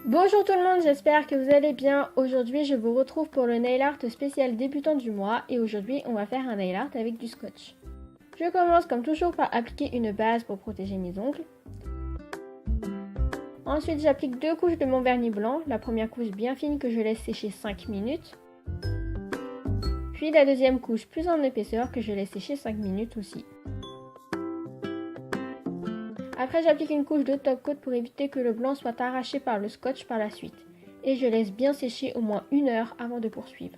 Bonjour tout le monde, j'espère que vous allez bien. Aujourd'hui, je vous retrouve pour le nail art spécial débutant du mois et aujourd'hui, on va faire un nail art avec du scotch. Je commence comme toujours par appliquer une base pour protéger mes ongles. Ensuite, j'applique 2 couches de mon vernis blanc, la première couche bien fine que je laisse sécher 5 minutes. Puis la deuxième couche plus en épaisseur que je laisse sécher 5 minutes aussi. Après, j'applique une couche de top coat pour éviter que le blanc soit arraché par le scotch par la suite. Et je laisse bien sécher au moins 1 heure avant de poursuivre.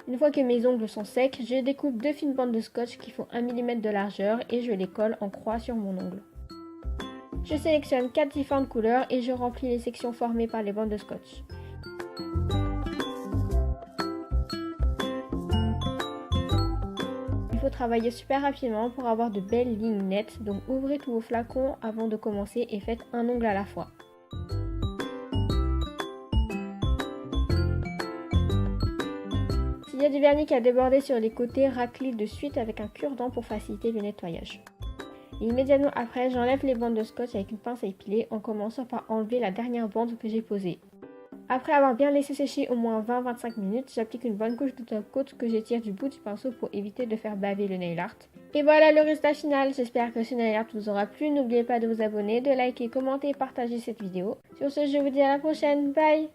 Une fois que mes ongles sont secs, je découpe 2 fines bandes de scotch qui font 1 mm de largeur et je les colle en croix sur mon ongle. Je sélectionne 4 différentes couleurs et je remplis les sections formées par les bandes de scotch. Il faut travailler super rapidement pour avoir de belles lignes nettes, donc ouvrez tous vos flacons avant de commencer et faites un ongle à la fois. S'il y a du vernis qui a débordé sur les côtés, raclez de suite avec un cure-dent pour faciliter le nettoyage. Et immédiatement après, j'enlève les bandes de scotch avec une pince à épiler en commençant par enlever la dernière bande que j'ai posée. Après avoir bien laissé sécher au moins 20-25 minutes, j'applique une bonne couche de top coat que j'étire du bout du pinceau pour éviter de faire baver le nail art. Et voilà le résultat final, j'espère que ce nail art vous aura plu, n'oubliez pas de vous abonner, de liker, commenter et partager cette vidéo. Sur ce, je vous dis à la prochaine, bye!